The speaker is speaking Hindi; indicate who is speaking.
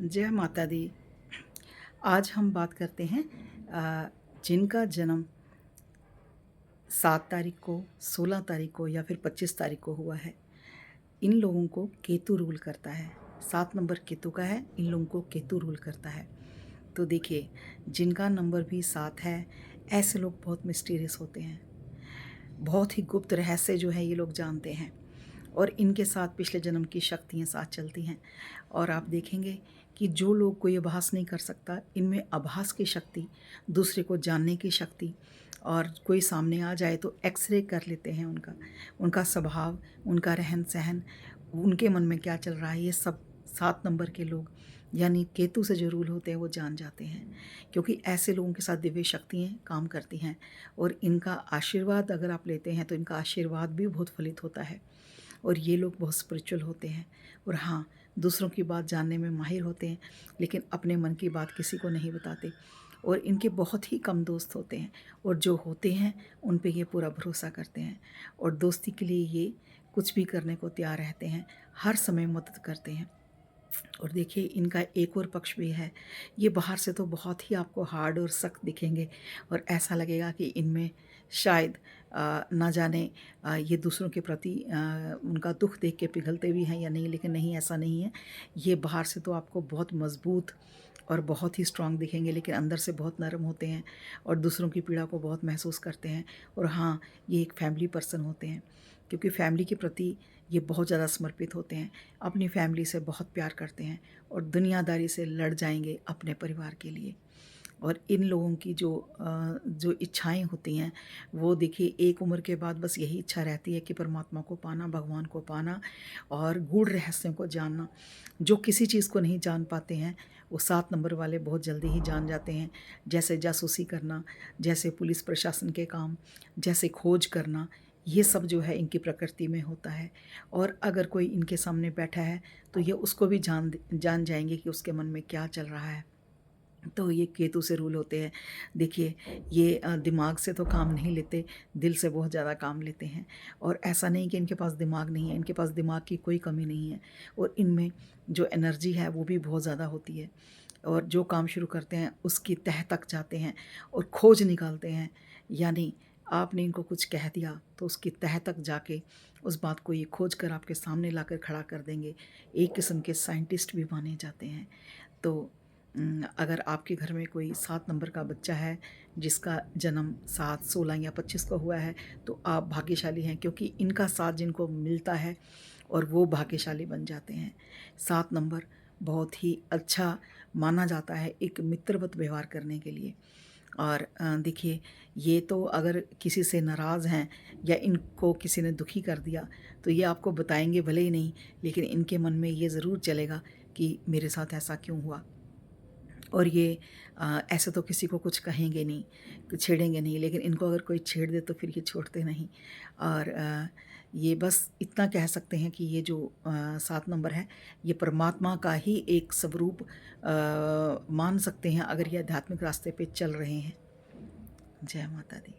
Speaker 1: जय माता दी। आज हम बात करते हैं जिनका जन्म 7 तारीख को, 16 तारीख को या फिर 25 तारीख को हुआ है। इन लोगों को केतु रूल करता है। 7 नंबर केतु का है, इन लोगों को केतु रूल करता है। तो देखिए, जिनका नंबर भी 7 है, ऐसे लोग बहुत मिस्टीरियस होते हैं। बहुत ही गुप्त रहस्य जो है ये लोग जानते हैं और इनके साथ पिछले जन्म की शक्तियाँ साथ चलती हैं। और आप देखेंगे कि जो लोग कोई आभास नहीं कर सकता, इनमें आभास की शक्ति, दूसरे को जानने की शक्ति, और कोई सामने आ जाए तो एक्सरे कर लेते हैं उनका स्वभाव, उनका रहन सहन, उनके मन में क्या चल रहा है, ये सब 7 नंबर के लोग यानी केतु से जो रूल होते हैं वो जान जाते हैं। क्योंकि ऐसे लोगों के साथ दिव्य शक्तियाँ काम करती हैं और इनका आशीर्वाद अगर आप लेते हैं तो इनका आशीर्वाद भी बहुत फलित होता है। और ये लोग बहुत स्पिरिचुअल होते हैं और हाँ, दूसरों की बात जानने में माहिर होते हैं, लेकिन अपने मन की बात किसी को नहीं बताते। और इनके बहुत ही कम दोस्त होते हैं और जो होते हैं उन पे ये पूरा भरोसा करते हैं और दोस्ती के लिए ये कुछ भी करने को तैयार रहते हैं, हर समय मदद करते हैं। और देखिए, इनका एक और पक्ष भी है। ये बाहर से तो बहुत ही आपको हार्ड और सख्त दिखेंगे और ऐसा लगेगा कि इनमें शायद ना जाने ये दूसरों के प्रति उनका दुख देख के पिघलते भी हैं या नहीं, लेकिन नहीं, ऐसा नहीं है। ये बाहर से तो आपको बहुत मज़बूत और बहुत ही स्ट्रांग दिखेंगे, लेकिन अंदर से बहुत नरम होते हैं और दूसरों की पीड़ा को बहुत महसूस करते हैं। और हाँ, ये एक फैमिली पर्सन होते हैं, क्योंकि फैमिली के प्रति ये बहुत ज़्यादा समर्पित होते हैं, अपनी फैमिली से बहुत प्यार करते हैं और दुनियादारी से लड़ जाएंगे अपने परिवार के लिए। और इन लोगों की जो इच्छाएं होती हैं, वो देखिए, एक उम्र के बाद बस यही इच्छा रहती है कि परमात्मा को पाना, भगवान को पाना और गूढ़ रहस्यों को जानना। जो किसी चीज़ को नहीं जान पाते हैं, वो 7 नंबर वाले बहुत जल्दी ही जान जाते हैं। जैसे जासूसी करना, जैसे पुलिस प्रशासन के काम, जैसे खोज करना, ये सब जो है इनकी प्रकृति में होता है। और अगर कोई इनके सामने बैठा है तो ये उसको भी जान जाएंगे कि उसके मन में क्या चल रहा है। तो ये केतु से रूल होते हैं। देखिए, ये दिमाग से तो काम नहीं लेते, दिल से बहुत ज़्यादा काम लेते हैं। और ऐसा नहीं कि इनके पास दिमाग नहीं है, इनके पास दिमाग की कोई कमी नहीं है और इनमें जो एनर्जी है वो भी बहुत ज़्यादा होती है। और जो काम शुरू करते हैं उसकी तह तक जाते हैं और खोज निकालते हैं। यानी आपने इनको कुछ कह दिया तो उसकी तह तक जाके उस बात को ये खोज कर आपके सामने लाकर खड़ा कर देंगे। एक किस्म के साइंटिस्ट भी माने जाते हैं। तो अगर आपके घर में कोई 7 नंबर का बच्चा है जिसका जन्म 7, 16 या 25 को हुआ है, तो आप भाग्यशाली हैं, क्योंकि इनका साथ जिनको मिलता है और वो भाग्यशाली बन जाते हैं। 7 नंबर बहुत ही अच्छा माना जाता है एक मित्रवत व्यवहार करने के लिए। और देखिए, ये तो अगर किसी से नाराज़ हैं या इनको किसी ने दुखी कर दिया तो ये आपको बताएंगे भले ही नहीं, लेकिन इनके मन में ये ज़रूर चलेगा कि मेरे साथ ऐसा क्यों हुआ। और ये ऐसे तो किसी को कुछ कहेंगे नहीं, कुछ छेड़ेंगे नहीं, लेकिन इनको अगर कोई छेड़ दे तो फिर ये छोड़ते नहीं। और ये बस इतना कह सकते हैं कि ये जो 7 नंबर है, ये परमात्मा का ही एक स्वरूप मान सकते हैं अगर ये आध्यात्मिक रास्ते पे चल रहे हैं। जय माता दी।